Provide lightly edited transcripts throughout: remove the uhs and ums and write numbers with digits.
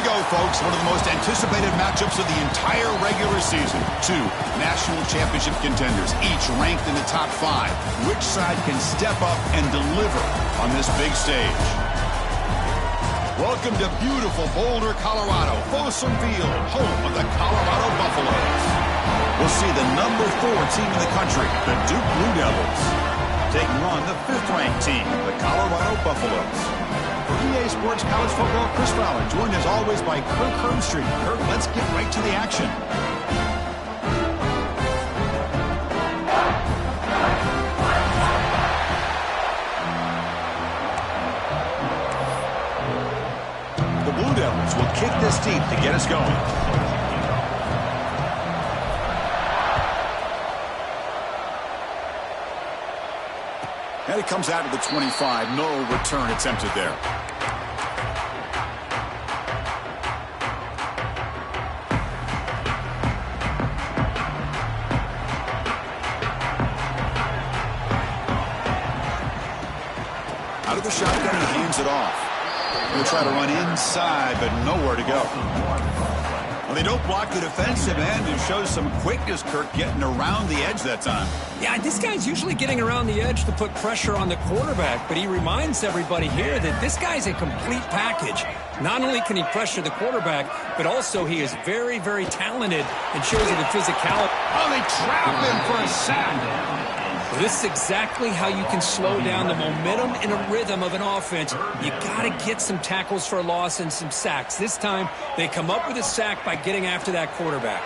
go, folks. One of the most anticipated matchups of the entire regular season. Two national championship contenders, each ranked in the top 5. Which side can step up and deliver on this big stage? Welcome to beautiful Boulder, Colorado, Folsom Field, home of the Colorado Buffaloes. We'll see the number 4 team in the country, the Duke Blue Devils, taking on the 5th-ranked team, the Colorado Buffaloes. For EA Sports College Football, Chris Fowler, joined as always by Kirk Hermstreet. Kirk, let's get right to the action. The Blue Devils will kick this deep to get us going. And it comes out of the 25. No return attempted there. Out of the shotgun, he hands it off. He'll try to run inside, but nowhere to go. Well, they don't block the defensive end and shows some quickness, Kirk, getting around the edge that time. Yeah, this guy's usually getting around the edge to put pressure on the quarterback, but he reminds everybody here that this guy's a complete package. Not only can he pressure the quarterback, but also he is very, very talented and shows it in physicality. Oh, they trap him for a sack. This is exactly how you can slow down the momentum and a rhythm of an offense. You got to get some tackles for a loss and some sacks. This time, they come up with a sack by getting after that quarterback.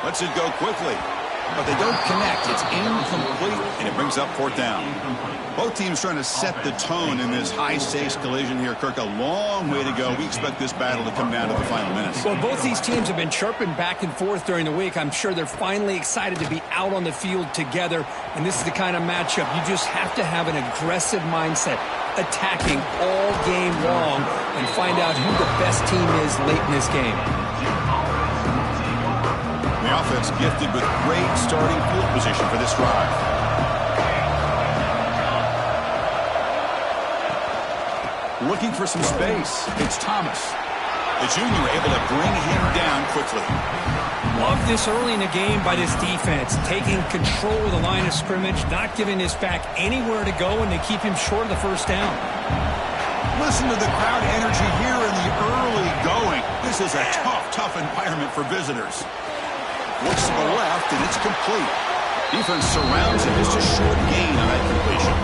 Lets it go quickly, but they don't connect. It's incomplete, and it brings up 4th down. Both teams trying to set the tone in this high-stakes collision here, Kirk. A long way to go. We expect this battle to come down to the final minutes. Well, both these teams have been chirping back and forth during the week. I'm sure they're finally excited to be out on the field together, and this is the kind of matchup you just have to have an aggressive mindset, attacking all game long, and find out who the best team is late in this game. The offense gifted with great starting field position for this drive. Looking for some space. It's Thomas. The junior able to bring him down quickly. Love this early in the game by this defense, taking control of the line of scrimmage, not giving this back anywhere to go, and they keep him short of the 1st down. Listen to the crowd energy here in the early going. This is a tough environment for visitors. Looks to the left, and it's complete. Defense surrounds him. Just a short gain on that completion.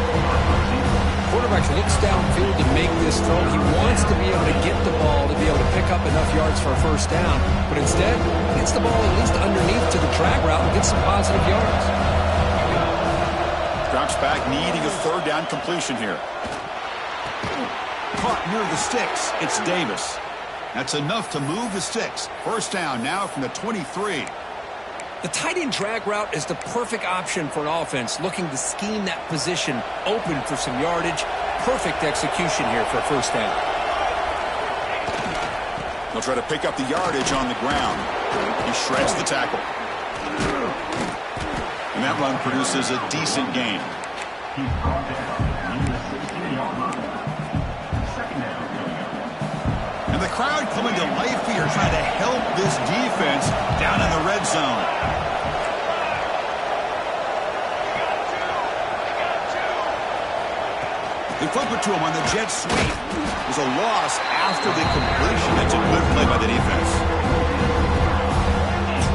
Quarterback looks downfield to make this throw. He wants to be able to get the ball to be able to pick up enough yards for a 1st down, but instead gets the ball at least underneath to the drag route and gets some positive yards. Drops back, needing a 3rd down completion here. Caught near the sticks. It's Davis. That's enough to move the sticks. 1st down now from the 23. The tight end drag route is the perfect option for an offense looking to scheme that position open for some yardage. Perfect execution here for a 1st down. They'll try to pick up the yardage on the ground. He shreds the tackle. And that run produces a decent gain. And the crowd coming to life here, trying to help this defense down in the red zone. They flip it to him on the jet sweep. It was a loss after the completion. That's a good play by the defense.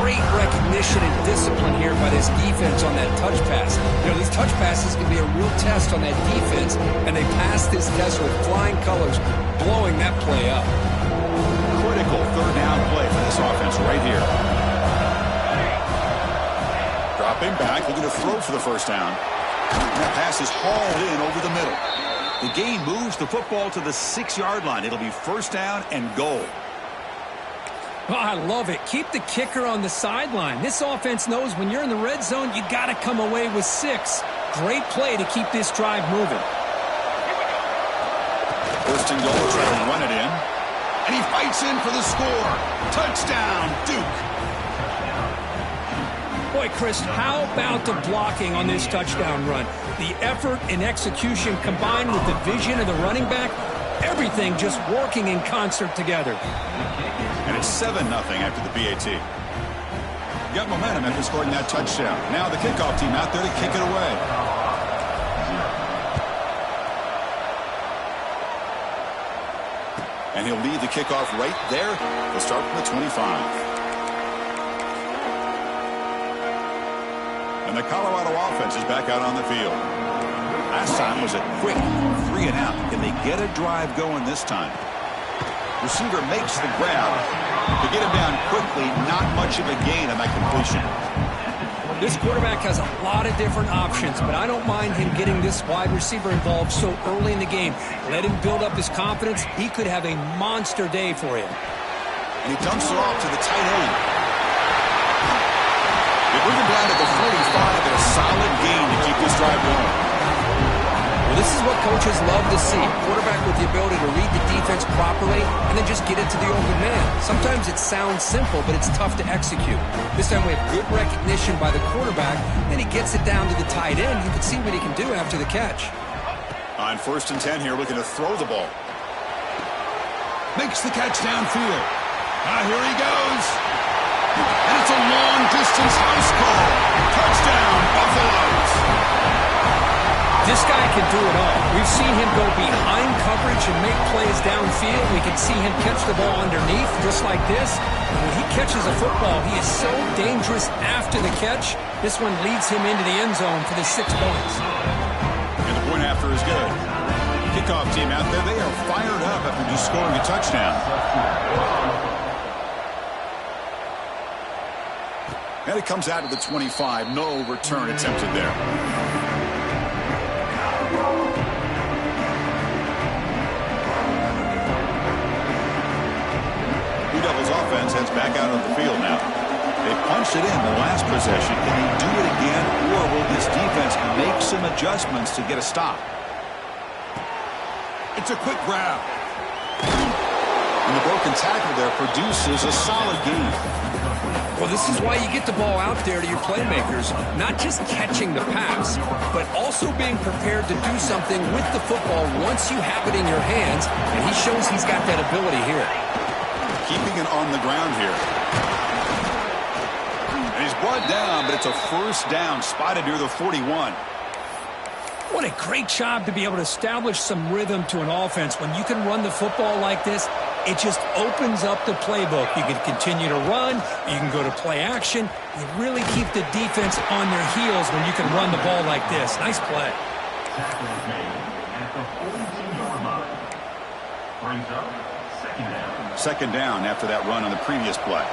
Great recognition and discipline here by this defense on that touch pass. You know, these touch passes can be a real test on that defense, and they passed this test with flying colors, blowing that play up. Critical 3rd down play for this offense right here. Dropping back, looking to throw for the 1st down. And that pass is hauled in over the middle. The gain moves the football to the 6-yard line. It'll be 1st down and goal. Oh, I love it. Keep the kicker on the sideline. This offense knows when you're in the red zone, you got to come away with 6. Great play to keep this drive moving. 1st and goal, trying to run it in. And he fights in for the score. Touchdown, Duke. Boy, Chris, how about the blocking on this touchdown run? The effort and execution combined with the vision of the running back, Everything just working in concert together. And it's 7-0 after the PAT. Got momentum after scoring that touchdown. Now the kickoff team out there to kick it away. And he'll lead the kickoff right there. He'll start from the 25. And the Colorado offense is back out on the field. Last time was a quick 3-and-out. Can they get a drive going this time? Receiver makes the grab. To get him down quickly, not much of a gain on that completion. This quarterback has a lot of different options, but I don't mind him getting this wide receiver involved so early in the game. Let him build up his confidence. He could have a monster day for him. And he dumps it off to the tight end. They bring him down to the 45 and a solid gain to keep this drive going. Well, this is what coaches love to see. Quarterback with the ability to read the defense properly and then just get it to the open man. Sometimes it sounds simple, but it's tough to execute. This time we have good recognition by the quarterback, and he gets it down to the tight end. You can see what he can do after the catch. On 1st and 10 here, looking to throw the ball. Makes the catch downfield. Here he goes. And it's a long-distance house call. Touchdown, Buffaloes. This guy can do it all. We've seen him go behind coverage and make plays downfield. We can see him catch the ball underneath just like this. And when he catches a football, he is so dangerous after the catch. This one leads him into the end zone for the 6 points. And the point after is good. Kickoff team out there, they are fired up after just scoring a touchdown. And it comes out to the 25. No return attempted there. Offense heads back out on the field now. They punched it in the last possession. Can they do it again, or will this defense make some adjustments to get a stop? It's a quick grab. And the broken tackle there produces a solid gain. Well, this is why you get the ball out there to your playmakers. Not just catching the pass, but also being prepared to do something with the football once you have it in your hands. And he shows he's got that ability here. Keeping it on the ground here. And he's brought down, but it's a 1st down, spotted near the 41. What a great job to be able to establish some rhythm to an offense. When you can run the football like this, it just opens up the playbook. You can continue to run. You can go to play action. You really keep the defense on their heels when you can run the ball like this. Nice play. Second down after that run on the previous play.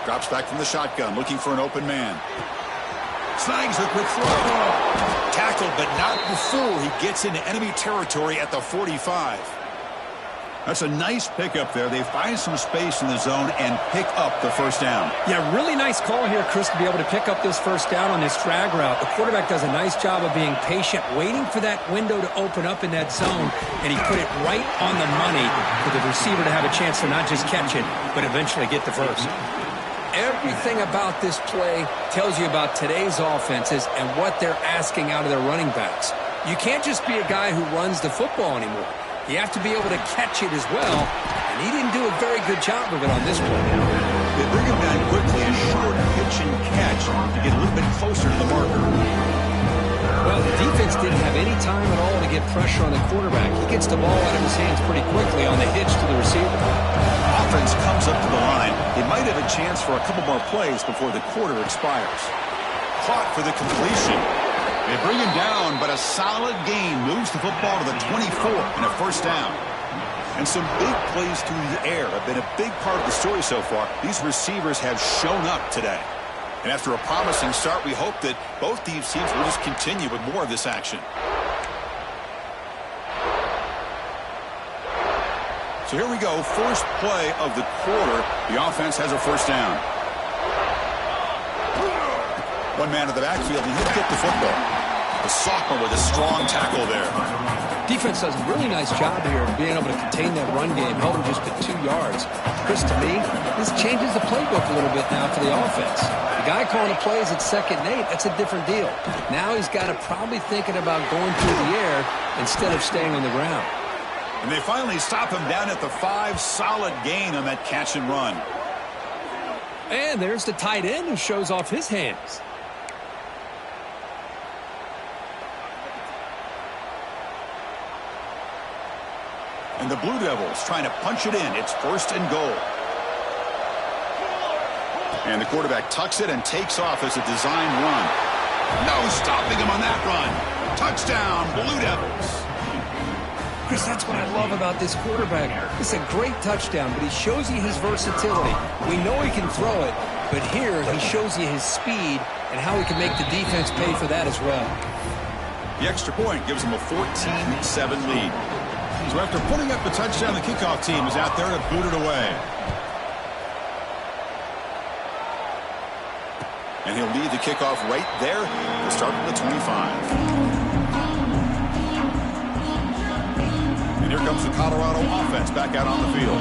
Drops back from the shotgun, looking for an open man. Snags the quick throw. Tackled, but not before he gets into enemy territory at the 45. That's a nice pickup there. They find some space in the zone and pick up the 1st down. Yeah, really nice call here, Chris, to be able to pick up this 1st down on this drag route. The quarterback does a nice job of being patient, waiting for that window to open up in that zone, and he put it right on the money for the receiver to have a chance to not just catch it, but eventually get the 1st. Everything about this play tells you about today's offenses and what they're asking out of their running backs. You can't just be a guy who runs the football anymore. You have to be able to catch it as well, and he didn't do a very good job of it on this play. They bring him down quickly, a short pitch and catch to get a little bit closer to the marker. Well, the defense didn't have any time at all to get pressure on the quarterback. He gets the ball out of his hands pretty quickly on the hitch to the receiver. Offense comes up to the line. It might have a chance for a couple more plays before the quarter expires. Caught for the completion. They bring him down, but a solid gain moves the football to the 24 and a 1st down. And some big plays through the air have been a big part of the story so far. These receivers have shown up today. And after a promising start, we hope that both these teams will just continue with more of this action. So here we go, first play of the quarter. The offense has a 1st down. One man in the backfield, and he'll get the football. The sophomore with a strong tackle there. Defense does a really nice job here of being able to contain that run game, held him just to 2 yards. Chris, to me, this changes the playbook a little bit now for the offense. The guy calling the plays at 2nd and 8, that's a different deal. Now he's got to probably thinking about going through the air instead of staying on the ground. And they finally stop him down at the 5. Solid gain on that catch and run. And there's the tight end who shows off his hands. And the Blue Devils trying to punch it in. It's 1st and goal. And the quarterback tucks it and takes off as a design run. No stopping him on that run. Touchdown, Blue Devils. Chris, that's what I love about this quarterback. It's a great touchdown, but he shows you his versatility. We know he can throw it, but here he shows you his speed and how he can make the defense pay for that as well. The extra point gives him a 14-7 lead. So after putting up the touchdown, the kickoff team is out there to boot it away. And he'll lead the kickoff right there to start at the 25. And here comes the Colorado offense back out on the field.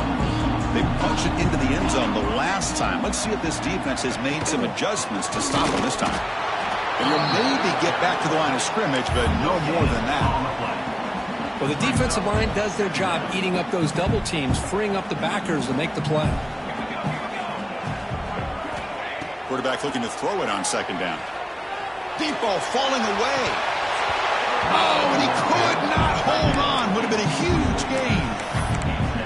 They punched it into the end zone the last time. Let's see if this defense has made some adjustments to stop them this time. And he'll maybe get back to the line of scrimmage, but no more than that. Well, the defensive line does their job eating up those double teams, freeing up the backers to make the play. Quarterback looking to throw it on 2nd down. Deep ball falling away. Oh, and he could not hold on. Would have been a huge gain.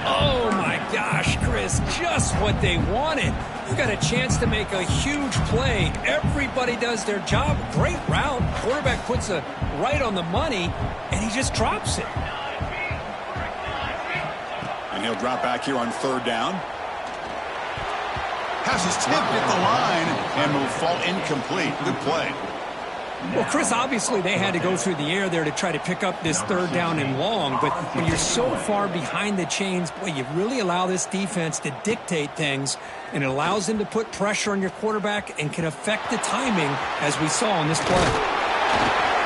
Oh, my gosh, Chris, just what they wanted. You got a chance to make a huge play. Everybody does their job. Great route. Quarterback puts it right on the money, and he just drops it. And he'll drop back here on 3rd down. Pass is tipped at the line and will fall incomplete. Good play. Well, Chris, obviously they had to go through the air there to try to pick up this 3rd down and long, but when you're so far behind the chains, boy, you really allow this defense to dictate things, and it allows them to put pressure on your quarterback and can affect the timing, as we saw on this play.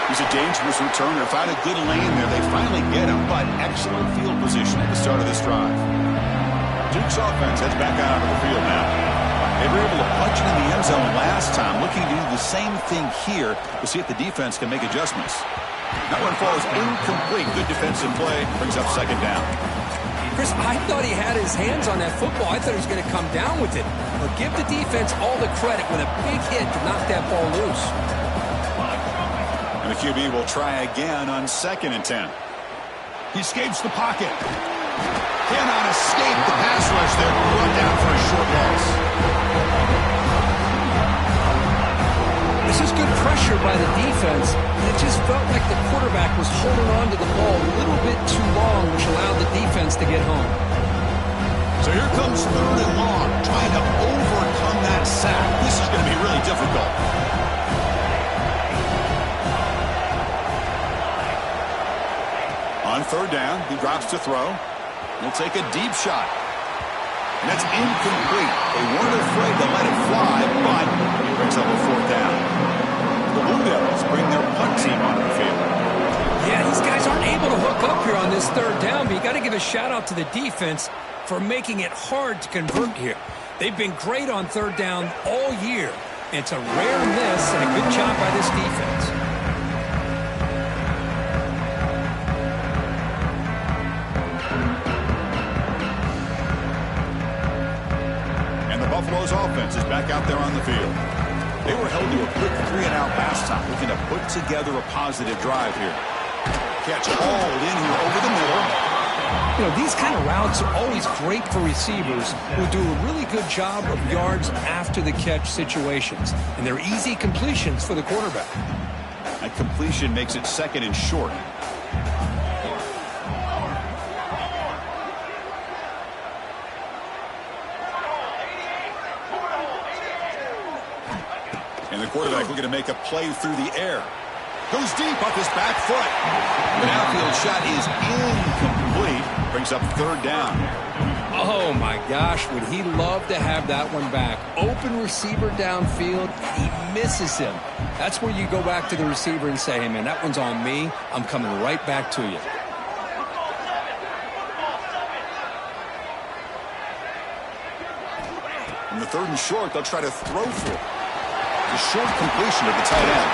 He's a dangerous returner. Found a good lane there. They finally get him, but excellent field position at the start of this drive. Duke's offense heads back out onto the field now. They were able to punch it in the end zone last time, looking to do the same thing here to see if the defense can make adjustments. That one falls incomplete. Good defensive play. Brings up 2nd down. Chris, I thought he had his hands on that football. I thought he was going to come down with it. But give the defense all the credit with a big hit to knock that ball loose. And the QB will try again on 2nd and 10. He escapes the pocket. Cannot escape the pass rush there. Brought down for a short loss. This is good pressure by the defense. It just felt like the quarterback was holding on to the ball a little bit too long, which allowed the defense to get home. So here comes 3rd and long, trying to overcome that sack. This is going to be really difficult. On 3rd down, he drops to throw. He'll take a deep shot. And that's incomplete. They weren't afraid to let it fly, but he brings up a 4th down. The Blue Devils bring their punt team onto the field. Yeah, these guys aren't able to hook up here on this 3rd down, but you got to give a shout out to the defense for making it hard to convert here. They've been great on 3rd down all year. It's a rare miss and a good job by this defense. Buffalo's offense is back out there on the field. They were held to a quick 3-and-out last time, looking to put together a positive drive here. Catch hauled in here over the middle. You know, these kind of routes are always great for receivers who do a really good job of yards after the catch situations. And they're easy completions for the quarterback. That completion makes it 2nd and short. And the quarterback looking to make a play through the air. Goes deep off his back foot. The outfield shot is incomplete. Brings up 3rd down. Oh, my gosh. Would he love to have that one back? Open receiver downfield. He misses him. That's where you go back to the receiver and say, hey, man, that one's on me. I'm coming right back to you. On the 3rd and short, they'll try to throw for it. The short completion of the tight end.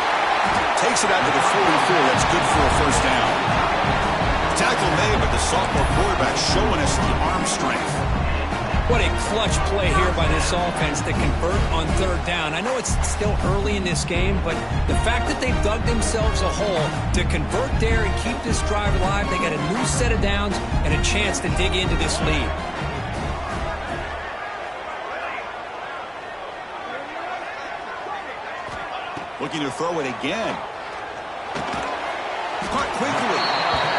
Takes it out to the 44. That's good for a first down. Tackle made, but the sophomore quarterback showing us the arm strength. What a clutch play here by this offense to convert on 3rd down. I know it's still early in this game, but the fact that they've dug themselves a hole to convert there and keep this drive alive, they got a new set of downs and a chance to dig into this lead. Looking to throw it again. Caught quickly.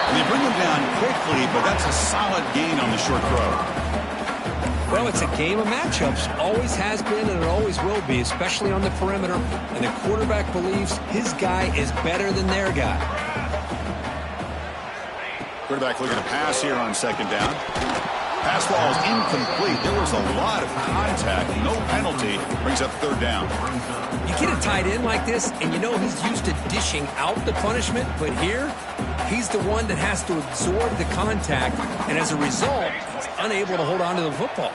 And they bring him down quickly, but that's a solid gain on the short throw. Well, it's a game of matchups. Always has been and it always will be, especially on the perimeter. And the quarterback believes his guy is better than their guy. Quarterback looking to pass here on 2nd down. Pass ball is incomplete. There was a lot of contact. No penalty. Brings up 3rd down. You get a tight end like this, and you know he's used to dishing out the punishment, but here, he's the one that has to absorb the contact, and as a result, he's unable to hold on to the football.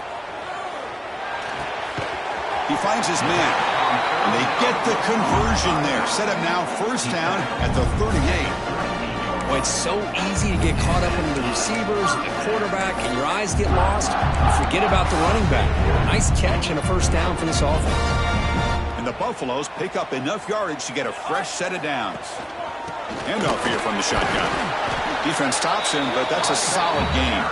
He finds his man, and they get the conversion there. Set up now, 1st down at the 38. Well, it's so easy to get caught up in the receivers, the quarterback, and your eyes get lost. Forget about the running back. Nice catch and a 1st down for this offense. And the Buffaloes pick up enough yardage to get a fresh set of downs. Handoff here from the shotgun. Defense stops him, but that's a solid gain.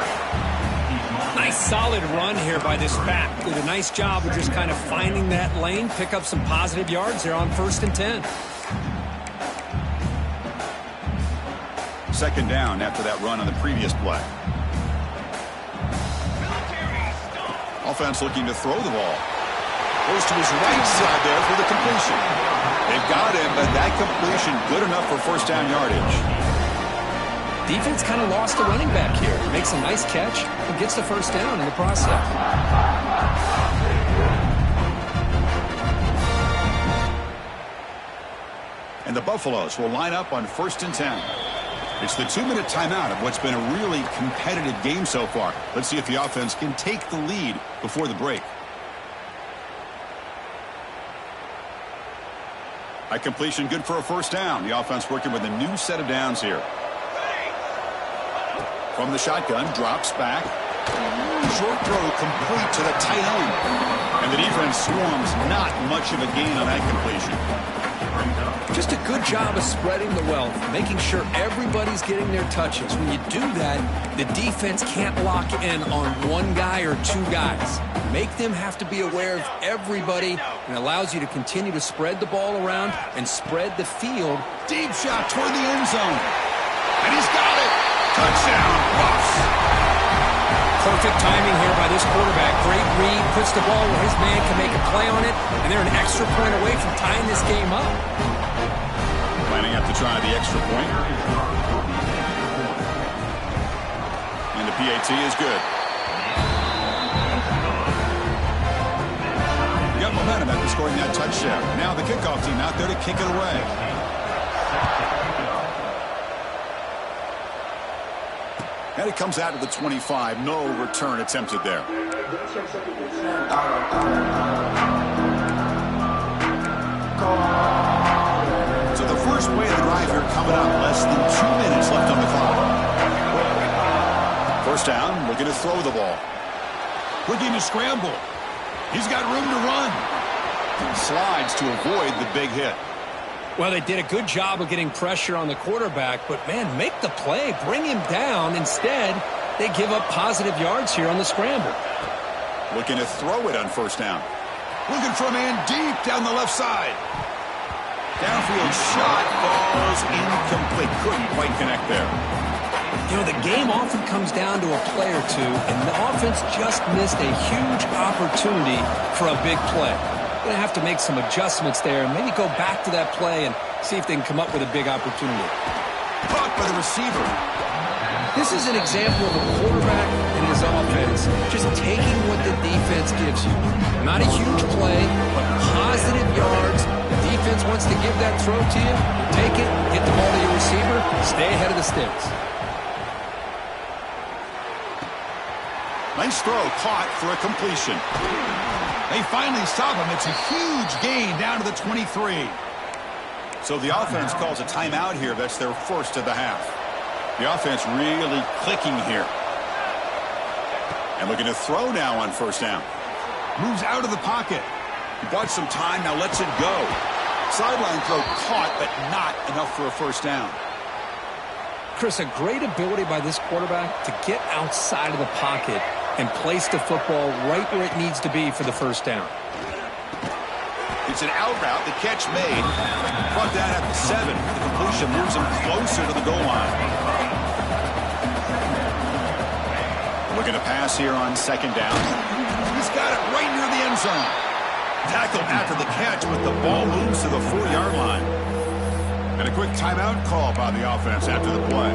Nice solid run here by this back. Did a nice job of just kind of finding that lane, pick up some positive yards there on 1st and 10. 2nd down after that run on the previous play. Offense looking to throw the ball. Goes to his right side there for the completion. They've got him, but that completion good enough for 1st down yardage. Defense kind of lost the running back here. Makes a nice catch and gets the 1st down in the process. And the Buffaloes will line up on 1st and 10. It's the 2-minute timeout of what's been a really competitive game so far. Let's see if the offense can take the lead before the break. High completion, good for a 1st down. The offense working with a new set of downs here. From the shotgun, drops back. Short throw complete to the tight end. And the defense swarms, not much of a gain on that completion. Just a good job of spreading the wealth, making sure everybody's getting their touches. When you do that, the defense can't lock in on one guy or 2 guys. Make them have to be aware of everybody, and allows you to continue to spread the ball around and spread the field. Deep shot toward the end zone. And he's got it. Touchdown, Buffs. Perfect timing here by this quarterback. Great read, puts the ball where his man can make a play on it, and they're an extra point away from tying this game up. Planning up to try the extra point. And the PAT is good. You got momentum after scoring that touchdown. Now the kickoff team out there to kick it away. And it comes out of the 25. No return attempted there. So the first play of the drive here coming up. Less than 2 minutes left on the clock. 1st down, looking to throw the ball. Looking to scramble. He's got room to run. Slides to avoid the big hit. Well, they did a good job of getting pressure on the quarterback, but, man, make the play, bring him down. Instead, they give up positive yards here on the scramble. Looking to throw it on 1st down. Looking for a man deep down the left side. Downfield shot falls incomplete. Couldn't quite connect there. You know, the game often comes down to a play or two, and the offense just missed a huge opportunity for a big play. Going to have to make some adjustments there and maybe go back to that play and see if they can come up with a big opportunity. Caught by the receiver. This is an example of a quarterback and his offense just taking what the defense gives you. Not a huge play, but positive yards. The defense wants to give that throw to you. Take it, get the ball to your receiver, stay ahead of the sticks. Nice throw, caught for a completion. They finally stop him. It's a huge gain down to the 23. So the offense calls a timeout here. That's their first of the half. The offense really clicking here. And looking to throw now on first down. Moves out of the pocket. He bought some time, now lets it go. Sideline throw caught, but not enough for a first down. Chris, a great ability by this quarterback to get outside of the pocket and place the football right where it needs to be for the first down. It's an out route. The catch made. Brought down at the 7. The completion moves him closer to the goal line. Looking to pass here on second down. He's got it right near the end zone. Tackled after the catch, but the ball moves to the 4-yard line. And a quick timeout call by the offense after the play.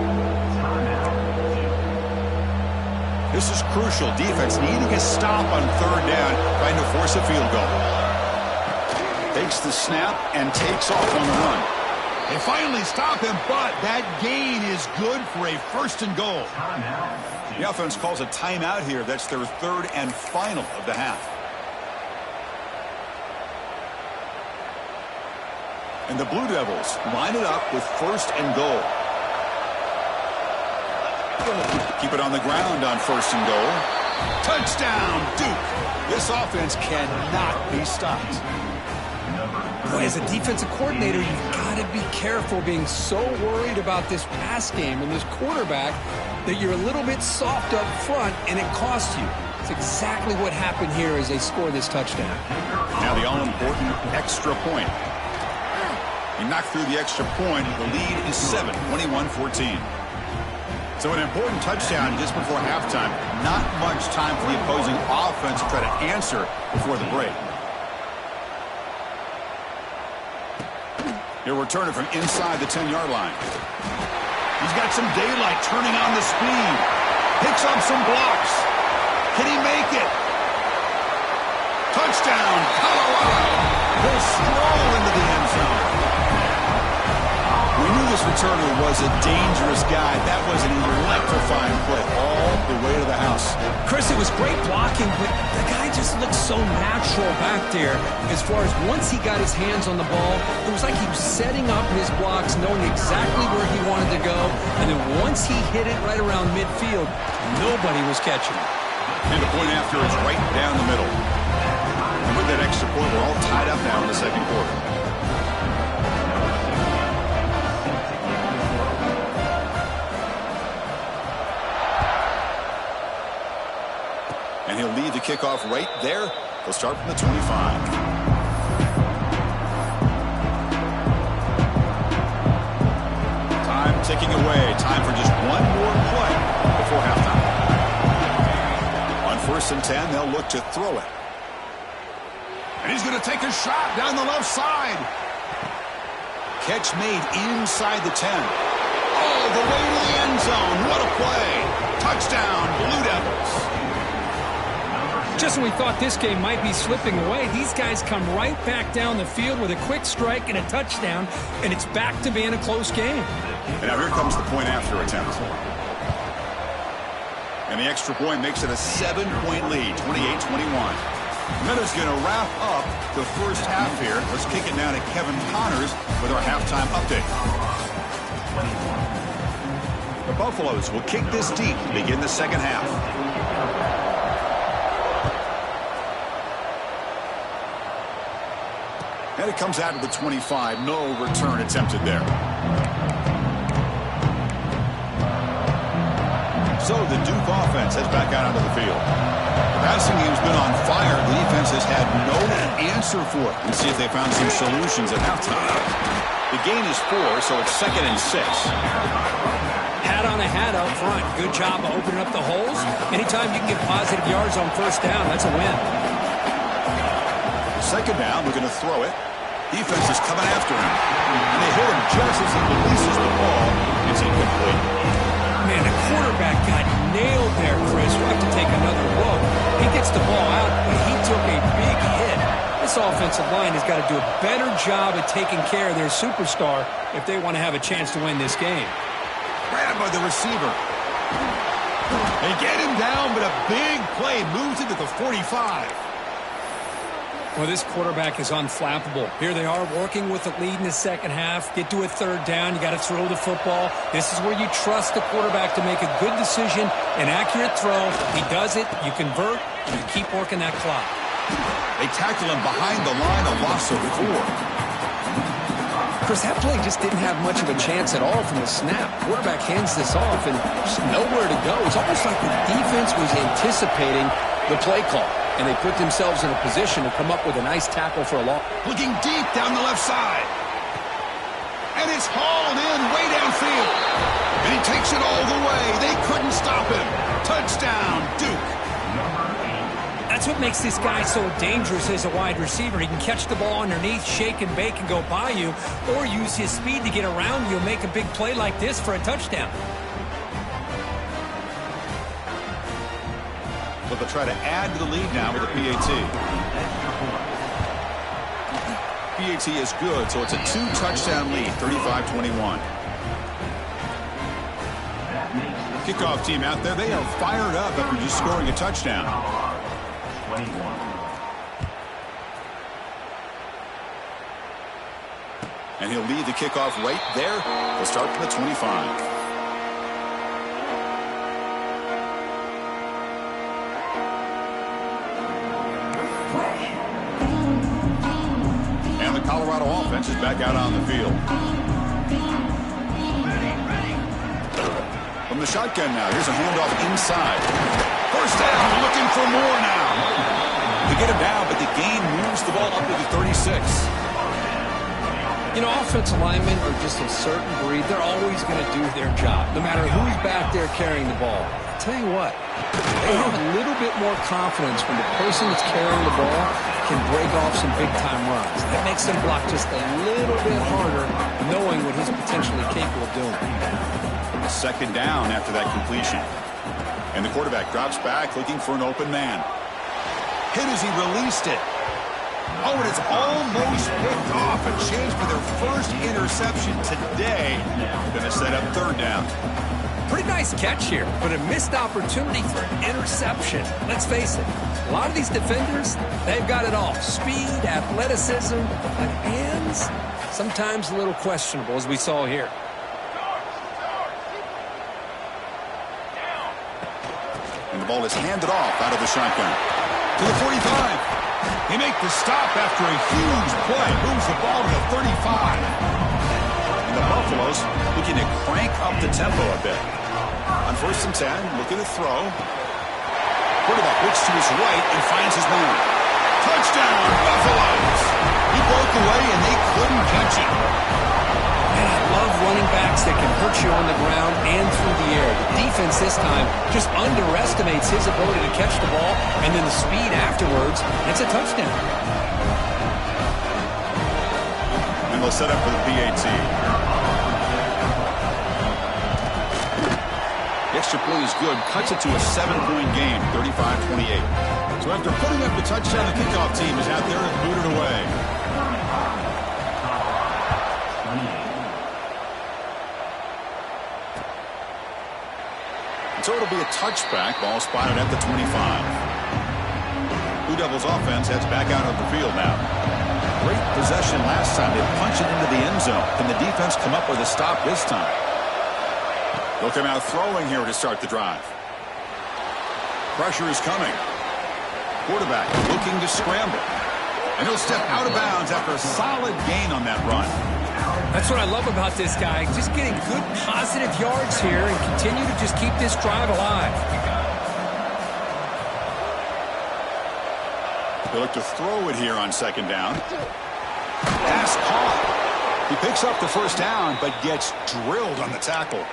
This is crucial. Defense needing a stop on third down, trying to force a field goal. Takes the snap and takes off on the run. They finally stop him, but that gain is good for a first and goal. The offense calls a timeout here. That's their third and final of the half. And the Blue Devils line it up with first and goal. Keep it on the ground on first and goal. Touchdown, Duke. This offense cannot be stopped. Boy, as a defensive coordinator, you've got to be careful being so worried about this pass game and this quarterback that you're a little bit soft up front and it costs you. It's exactly what happened here as they score this touchdown. Now the all-important extra point. He knocked through the extra point. The lead is 7, 21-14. So an important touchdown just before halftime. Not much time for the opposing offense to try to answer before the break. He'll return it from inside the 10-yard line. He's got some daylight turning on the speed. Picks up some blocks. Can he make it? Touchdown, Colorado. He'll stroll into the end zone. We knew this returner was a dangerous guy. That was an electrifying play all the way to the house. Chris, it was great blocking, but the guy just looked so natural back there. As far as once he got his hands on the ball, it was like he was setting up his blocks, knowing exactly where he wanted to go. And then once he hit it right around midfield, nobody was catching it. And the point after is right down the middle. And with that extra point, we're all tied up now in the second quarter. And he'll lead the kickoff right there. He'll start from the 25. Time ticking away. Time for just one more play before halftime. On first and 10, they'll look to throw it. And he's going to take a shot down the left side. Catch made inside the 10. All the way to the end zone. What a play. Touchdown, Blue Devils. Just when we thought this game might be slipping away, these guys come right back down the field with a quick strike and a touchdown, and it's back to being a close game. And now here comes the point after attempt. And the extra point makes it a 7-point lead, 28-21. Miller's going to wrap up the first half here. Let's kick it now to Kevin Connors with our halftime update. The Buffaloes will kick this deep to begin the second half. And it comes out of the 25. No return attempted there. So the Duke offense heads back out onto the field. The passing game's been on fire. The defense has had no answer for it. Let's see if they found some solutions at halftime. The gain is 4, so it's 2nd and 6. Hat on a hat up front. Good job of opening up the holes. Anytime you can get positive yards on first down, that's a win. Second down, we're going to throw it. Defense is coming after him. And they hit him just as he releases the ball. It's incomplete. Man, the quarterback got nailed there, Chris. We'll have to take another look. He gets the ball out, but he took a big hit. This offensive line has got to do a better job of taking care of their superstar if they want to have a chance to win this game. Grabbed by the receiver. They get him down, but a big play moves into the 45. Well, this quarterback is unflappable. Here they are working with the lead in the second half. Get to a third down. You got to throw the football. This is where you trust the quarterback to make a good decision, an accurate throw. He does it. You convert, and you keep working that clock. They tackle him behind the line, a loss of 4. Chris, that play just didn't have much of a chance at all from the snap. Quarterback hands this off, and just nowhere to go. It's almost like the defense was anticipating the play call, and they put themselves in a position to come up with a nice tackle for a loss. Looking deep down the left side. And it's hauled in way downfield. And he takes it all the way. They couldn't stop him. Touchdown, Duke. That's what makes this guy so dangerous as a wide receiver. He can catch the ball underneath, shake and bake, and go by you, or use his speed to get around you and make a big play like this for a touchdown. But they'll try to add to the lead now with a PAT. PAT is good, so it's a 2-touchdown lead, 35-21. Kickoff team out there, they are fired up after just scoring a touchdown. And he'll lead the kickoff right there. He'll start from the 25. And the Colorado offense is back out on the field. From the shotgun now, here's a handoff inside. First down, looking for more now. They get him down, but the gain moves the ball up to the 36. You know, offensive linemen are just a certain breed. They're always going to do their job, no matter who's back there carrying the ball. I'll tell you what, they have a little bit more confidence when the person that's carrying the ball can break off some big-time runs. That makes them block just a little bit harder, knowing what he's potentially capable of doing. A second down after that completion. And the quarterback drops back looking for an open man. Hit as he released it. Oh, and it's almost picked off. A chance for their first interception today. Going to set up third down. Pretty nice catch here, but a missed opportunity for an interception. Let's face it, a lot of these defenders, they've got it all. Speed, athleticism, but hands, sometimes a little questionable, as we saw here. And the ball is handed off out of the shotgun. To the 45. They make the stop after a huge play. Moves the ball to the 35. And the Buffaloes looking to crank up the tempo a bit. On 1st and 10, looking to throw. Quarterback looks to his right and finds his man. Touchdown, Buffaloes. He broke away and they couldn't catch him. And I love running backs that can hurt you on the ground and through the air. The defense this time just underestimates his ability to catch the ball, and then the speed afterwards, it's a touchdown. And they'll set up for the PAT. The extra play is good, cuts it to a 7-point game, 35-28. So after putting up the touchdown, the kickoff team is out there and booted away. So it'll be a touchback. Ball spotted at the 25. Blue Devils offense heads back out on the field now. Great possession last time. They punch it into the end zone. Can the defense come up with a stop this time? They'll come out throwing here to start the drive. Pressure is coming. Quarterback looking to scramble. And he'll step out of bounds after a solid gain on that run. That's what I love about this guy. Just getting good positive yards here and continue to just keep this drive alive. They look to throw it here on second down. Pass caught. He picks up the first down, but gets drilled on the tackle.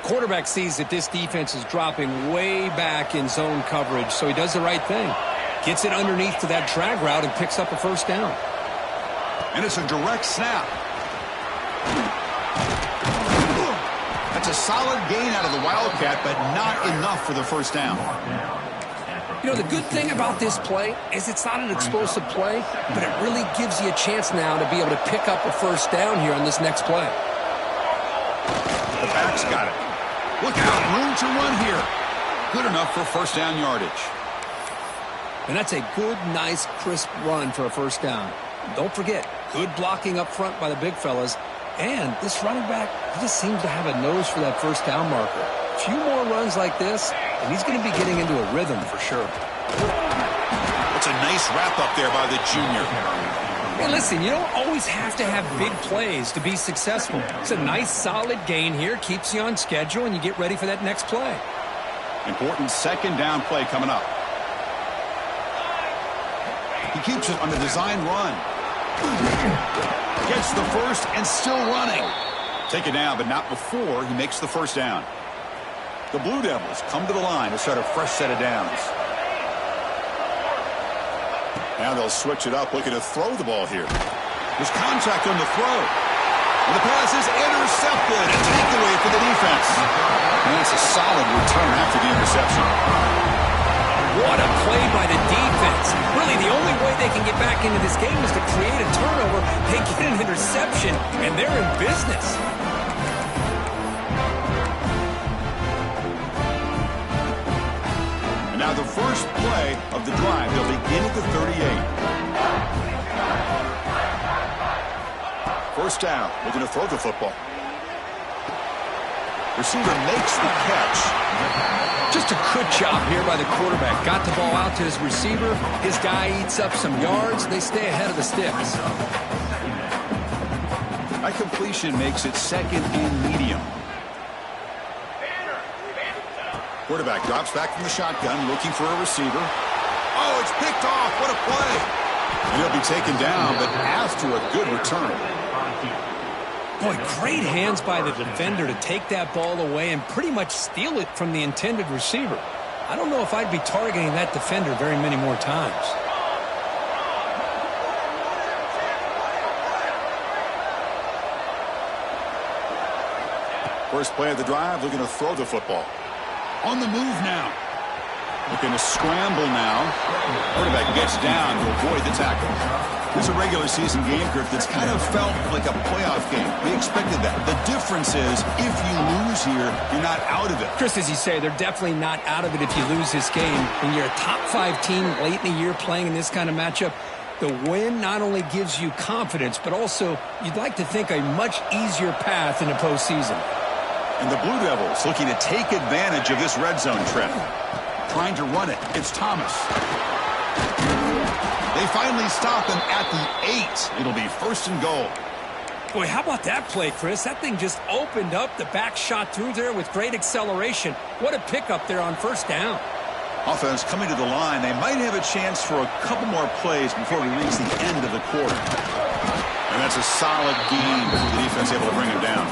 Quarterback sees that this defense is dropping way back in zone coverage, so he does the right thing. Gets it underneath to that drag route and picks up a first down. And it's a direct snap. That's a solid gain out of the Wildcat, but not enough for the first down. You know, the good thing about this play is it's not an explosive play, but it really gives you a chance now to be able to pick up a first down here on this next play. The back's got it. Look out, room to run here. Good enough for first down yardage. And that's a good, nice, crisp run for a first down. Don't forget, good blocking up front by the big fellas. And this running back, he just seems to have a nose for that first down marker. A few more runs like this, and he's going to be getting into a rhythm for sure. It's a nice wrap up there by the junior. Hey, listen, you don't always have to have big plays to be successful. It's a nice, solid gain here. Keeps you on schedule, and you get ready for that next play. Important second down play coming up. He keeps it on the design run. Gets the first and still running. Take it down, but not before he makes the first down. The Blue Devils come to the line to start a fresh set of downs. Now they'll switch it up, looking to throw the ball here. There's contact on the throw. And the pass is intercepted. A takeaway for the defense. And that's a solid return after the interception. What a play by the defense. Really, the only way they can get back into this game is to create a turnover. They get an interception, and they're in business. And now the first play of the drive. They'll begin at the 38. First down. Looking to throw the football. Receiver makes the catch. Just a good job here by the quarterback. Got the ball out to his receiver. His guy eats up some yards. They stay ahead of the sticks. That completion makes it second and medium. Quarterback drops back from the shotgun, looking for a receiver. Oh, it's picked off. What a play. And he'll be taken down, but after a good return. Boy, great hands by the defender to take that ball away and pretty much steal it from the intended receiver. I don't know if I'd be targeting that defender very many more times. First play of the drive, looking to throw the football. On the move now. Looking to scramble now. Quarterback gets down to avoid the tackle. This is a regular season game, Kirk, that's kind of felt like a playoff game. We expected that. The difference is, if you lose here, you're not out of it. Chris, as you say, they're definitely not out of it if you lose this game. When you're a top-5 team late in the year playing in this kind of matchup, the win not only gives you confidence, but also you'd like to think a much easier path in the postseason. And the Blue Devils looking to take advantage of this red zone trap. Trying to run it. It's Thomas. They finally stop him at the 8. It'll be first and goal. Boy, how about that play, Chris? That thing just opened up. The back shot through there with great acceleration. What a pickup there on first down. Offense coming to the line. They might have a chance for a couple more plays before we reach the end of the quarter. And that's a solid gain before the defense able to bring him down.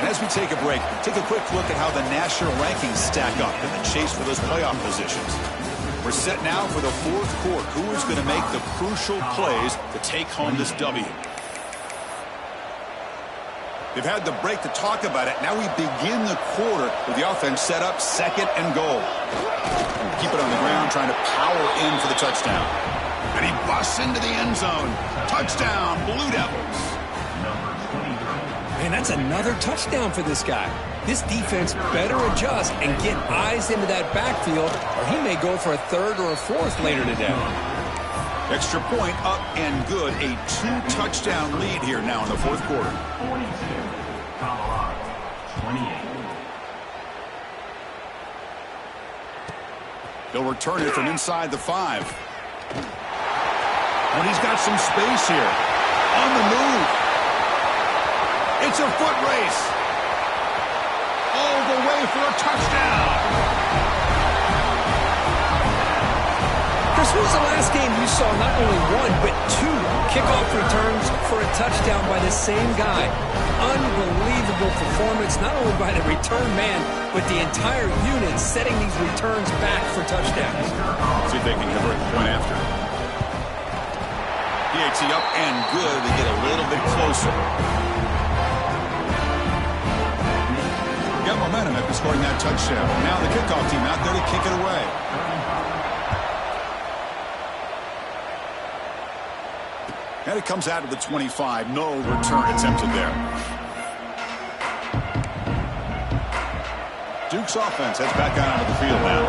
As we take a break, take a quick look at how the national rankings stack up in the chase for those playoff positions. We're set now for the fourth quarter. Who is going to make the crucial plays to take home this W? They've had the break to talk about it. Now we begin the quarter with the offense set up second and goal. Keep it on the ground, trying to power in for the touchdown. And he busts into the end zone. Touchdown, Blue Devils. Man, that's another touchdown for this guy. This defense better adjust and get eyes into that backfield, or he may go for a third or a fourth later today. Extra point up and good. A 2-touchdown lead here now in the fourth quarter. 42, Colorado, 28. He'll return it from inside the 5. But he's got some space here. On the move. It's a foot race. All the way for a touchdown. Chris, when was the last game you saw not only one, but 2 kickoff returns for a touchdown by the same guy? Unbelievable performance, not only by the return man, but the entire unit setting these returns back for touchdowns. See if they can convert the point after. PAT up and good to get a little bit closer. Got momentum after scoring that touchdown. Now the kickoff team out there to kick it away. And it comes out of the 25. No return attempted there. Duke's offense heads back out onto the field now.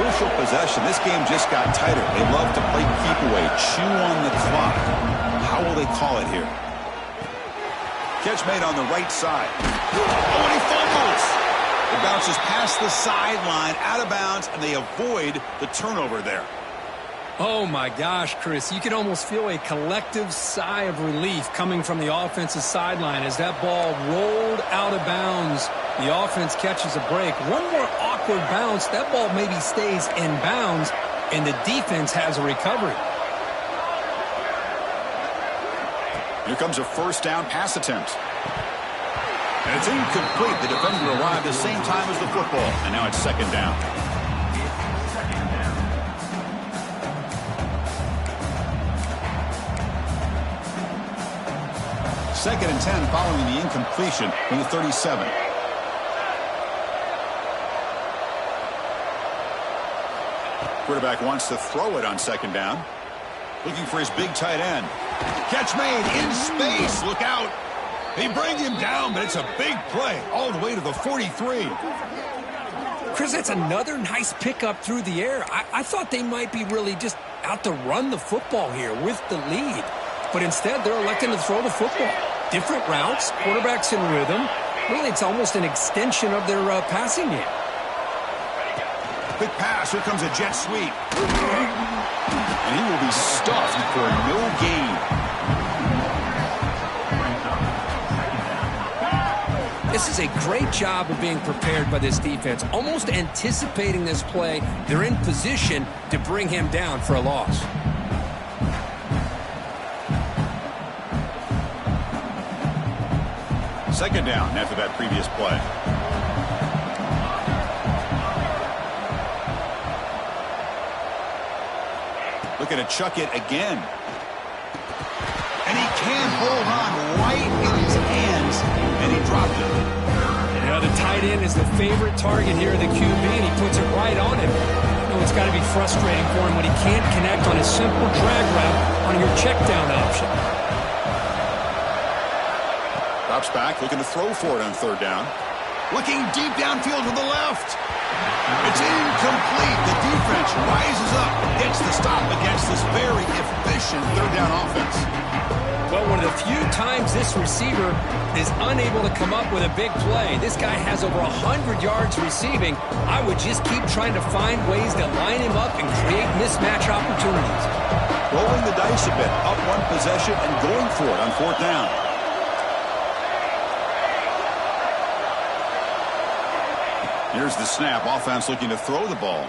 Crucial possession. This game just got tighter. They love to play keep away, chew on the clock. How will they call it here? Catch made on the right side. Oh, and he fumbles. It bounces past the sideline, out of bounds, and they avoid the turnover there. Oh, my gosh, Chris. You can almost feel a collective sigh of relief coming from the offensive sideline as that ball rolled out of bounds. The offense catches a break. One more awkward bounce. That ball maybe stays in bounds, and the defense has a recovery. Here comes a first down pass attempt. And it's incomplete. The defender arrived at the same time as the football. And now it's second down. Second and 10 following the incompletion from the 37. Quarterback wants to throw it on second down. Looking for his big tight end. Catch made in space. Look out. They bring him down, but it's a big play all the way to the 43. Chris, that's another nice pickup through the air. I thought they might be really just out to run the football here with the lead. But instead, they're electing to throw the football. Different routes, quarterbacks in rhythm. Really, it's almost an extension of their passing game. Quick pass. Here comes a jet sweep. And he will be stuffed for no gain. This is a great job of being prepared by this defense. Almost anticipating this play, they're in position to bring him down for a loss. Second down after that previous play. Looking to chuck it again. And he can't hold on right in his hands. And he dropped it. Yeah, the tight end is the favorite target here of the QB, and he puts it right on him. You know, it's got to be frustrating for him when he can't connect on a simple drag route on your check down option. Drops back, looking to throw for it on third down. Looking deep downfield to the left. It's incomplete. The defense rises up, gets the stop against this very efficient third down offense. Well, one of the few times this receiver is unable to come up with a big play. This guy has over 100 yards receiving. I would just keep trying to find ways to line him up and create mismatch opportunities. Rolling the dice a bit, up one possession and going for it on fourth down. Here's the snap. Offense looking to throw the ball.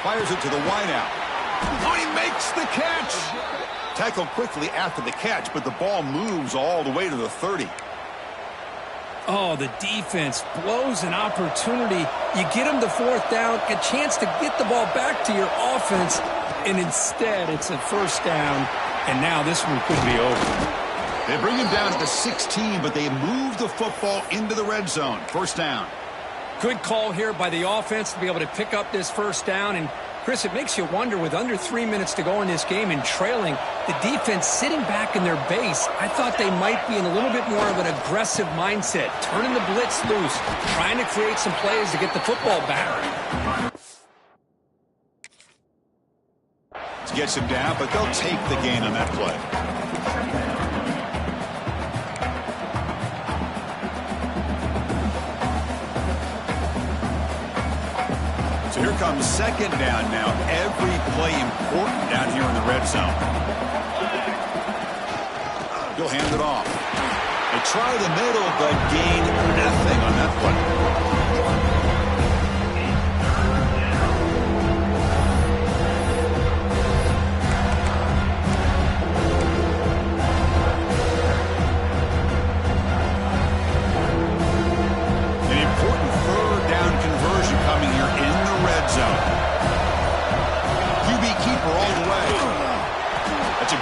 Fires it to the wideout. Oh, he makes the catch. Tackled quickly after the catch, but the ball moves all the way to the 30. Oh, the defense blows an opportunity. You get them the fourth down, a chance to get the ball back to your offense, and instead it's a first down, and now this one could be over. They bring him down to the 16, but they move the football into the red zone. First down. Good call here by the offense to be able to pick up this first down. And, Chris, it makes you wonder, with under 3 minutes to go in this game and trailing, the defense sitting back in their base, I thought they might be in a little bit more of an aggressive mindset, turning the blitz loose, trying to create some plays to get the football back. Gets him down, but they'll take the gain on that play. So here comes second down now. Every play important down here in the red zone. He'll hand it off. They try the middle, but gain nothing on that play.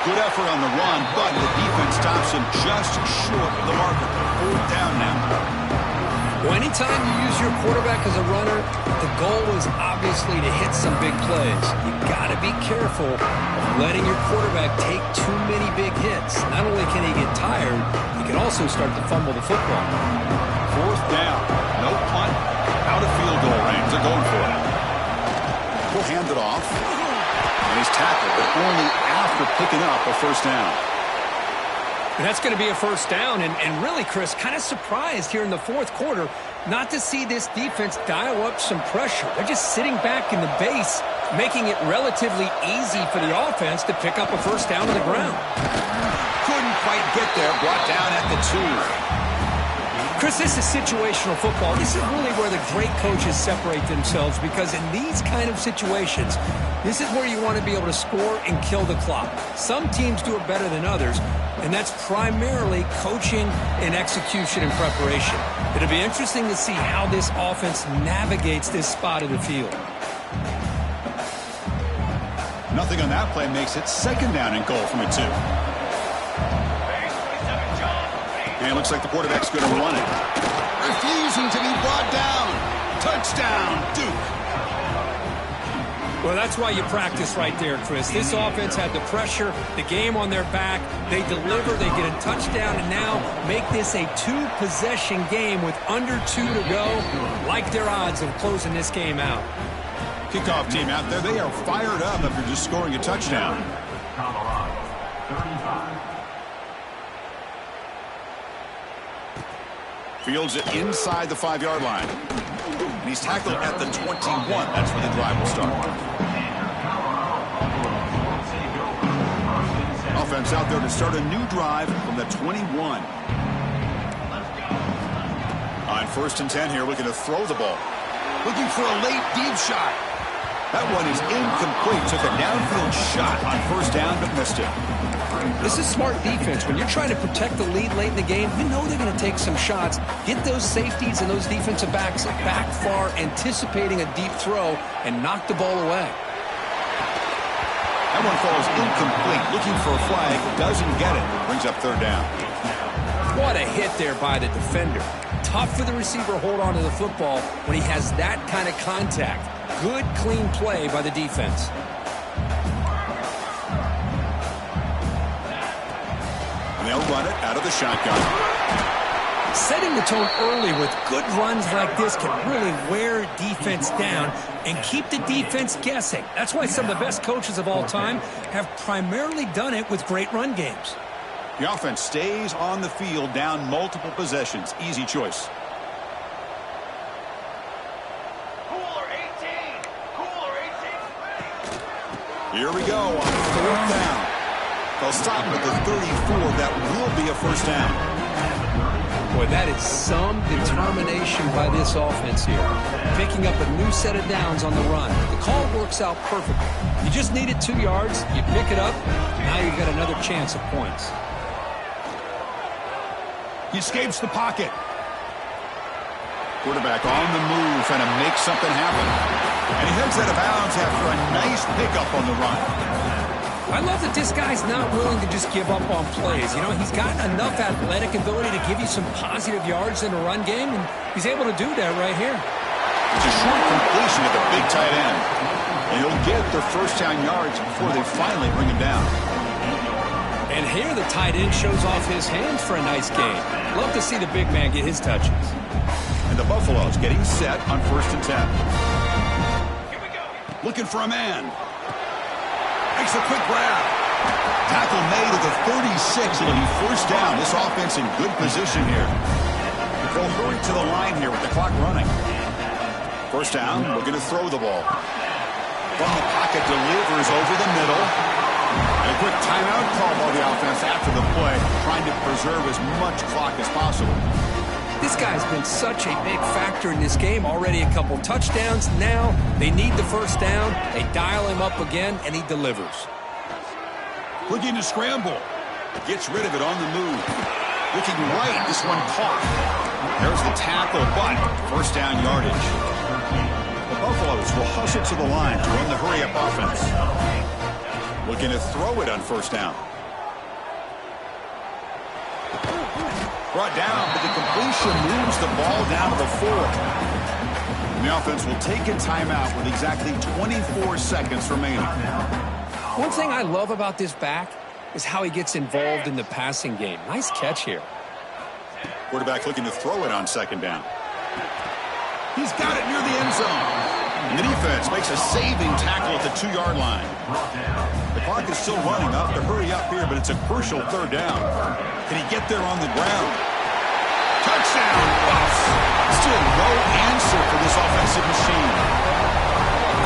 Good effort on the run, but the defense stops him just short of the marker. Fourth down now. Well, anytime you use your quarterback as a runner, the goal is obviously to hit some big plays. You got to be careful of letting your quarterback take too many big hits. Not only can he get tired, he can also start to fumble the football. Fourth down. No punt. Out of field. goal range. They're going for it. He'll hand it off. And he's tackled, but only after picking up a first down. And that's going to be a first down. And really, Chris, kind of surprised here in the fourth quarter not to see this defense dial up some pressure. They're just sitting back in the base, making it relatively easy for the offense to pick up a first down on the ground. Couldn't quite get there. Brought down at the 2. Chris, this is situational football. This is really where the great coaches separate themselves, because in these kind of situations, this is where you want to be able to score and kill the clock. Some teams do it better than others, and that's primarily coaching and execution and preparation. It'll be interesting to see how this offense navigates this spot of the field. Nothing on that play makes it second down and goal from a 2. And it looks like the quarterback's going to run it. Refusing to be brought down. Touchdown, Duke. Well, that's why you practice right there, Chris. This offense had the pressure, the game on their back. They deliver, they get a touchdown, and now make this a 2-possession game with under 2 to go. Like their odds of closing this game out. Kickoff team out there, they are fired up after just scoring a touchdown. Colorado, 35. Fields it inside the 5-yard line. And he's tackled at the 21. That's where the drive will start. Offense out there to start a new drive from the 21. On 1st and 10 here, looking to throw the ball. Looking for a late deep shot. That one is incomplete. Took a downfield shot on 1st down, but missed it. This is smart defense. When you're trying to protect the lead late in the game, you know they're going to take some shots. Get those safeties and those defensive backs back far, anticipating a deep throw, and knock the ball away. That one falls incomplete. Looking for a flag. Doesn't get it. Brings up 3rd down. What a hit there by the defender. Tough for the receiver to hold on to the football when he has that kind of contact. Good, clean play by the defense. They'll run it out of the shotgun. Setting the tone early with good runs like this can really wear defense down and keep the defense guessing. That's why some of the best coaches of all time have primarily done it with great run games. The offense stays on the field down multiple possessions. Easy choice. Here we go on 4th down. They'll stop at the 34. That will be a first down. Boy, that is some determination by this offense here. Picking up a new set of downs on the run. The call works out perfectly. You just needed 2 yards. You pick it up. Now you've got another chance of points. He escapes the pocket. Quarterback on the move, trying to make something happen. And he heads out of bounds after a nice pickup on the run. I love that this guy's not willing to just give up on plays. You know, he's got enough athletic ability to give you some positive yards in the run game, and he's able to do that right here. It's a short completion at the big tight end. And he'll get their first down yards before they finally bring him down. And here the tight end shows off his hands for a nice game. Love to see the big man get his touches. And the Buffaloes getting set on 1st and 10. Here we go. Looking for a man. Makes a quick grab. Tackle made at the 36. It'll be first down. This offense in good position here. They'll hurry to the line here with the clock running. First down, looking to throw the ball. From the pocket, delivers over the middle. And a quick timeout call by the offense after the play, trying to preserve as much clock as possible. This guy's been such a big factor in this game. Already a couple touchdowns. Now they need the first down. They dial him up again, and he delivers. Looking to scramble. Gets rid of it on the move. Looking right. This one caught. There's the tackle, but first down yardage. The Buffaloes will hustle to the line to run the hurry-up offense. Looking to throw it on first down. Brought down, but the completion moves the ball down to the 4. And the offense will take a timeout with exactly 24 seconds remaining. One thing I love about this back is how he gets involved in the passing game. Nice catch here. Quarterback looking to throw it on second down. He's got it near the end zone. And the defense makes a saving tackle at the 2-yard line. The clock is still running. Up to hurry up here, but it's a crucial third down. Can he get there on the ground? Touchdown, Buffs. Still no answer for this offensive machine.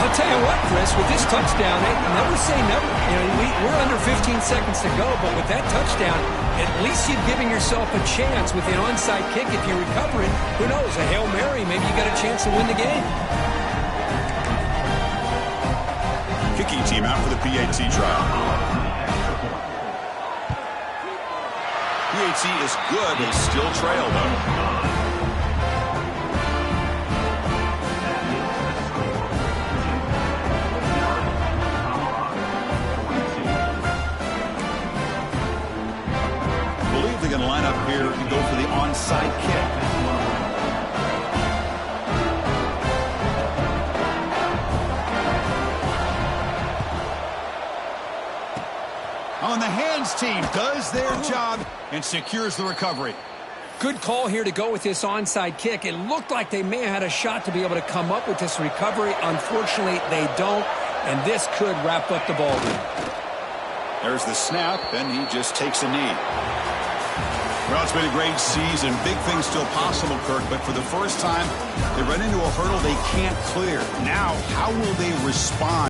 I'll tell you what, Chris, with this touchdown, never say never. You know, we're under 15 seconds to go, but with that touchdown, at least you're giving yourself a chance with the onside kick. If you recover it, who knows, a Hail Mary, maybe you got a chance to win the game. Kicking team out for the PAT trial. PAT is good. They still trail, though. Going to line up here and go for the onside kick. On the hands team does their job and secures the recovery. Good call here to go with this onside kick. It looked like they may have had a shot to be able to come up with this recovery. Unfortunately, they don't, and this could wrap up the ball game. There's the snap, and he just takes a knee. Well, it's been a great season. Big things still possible, Kirk, but for the first time, they run into a hurdle they can't clear. Now, how will they respond?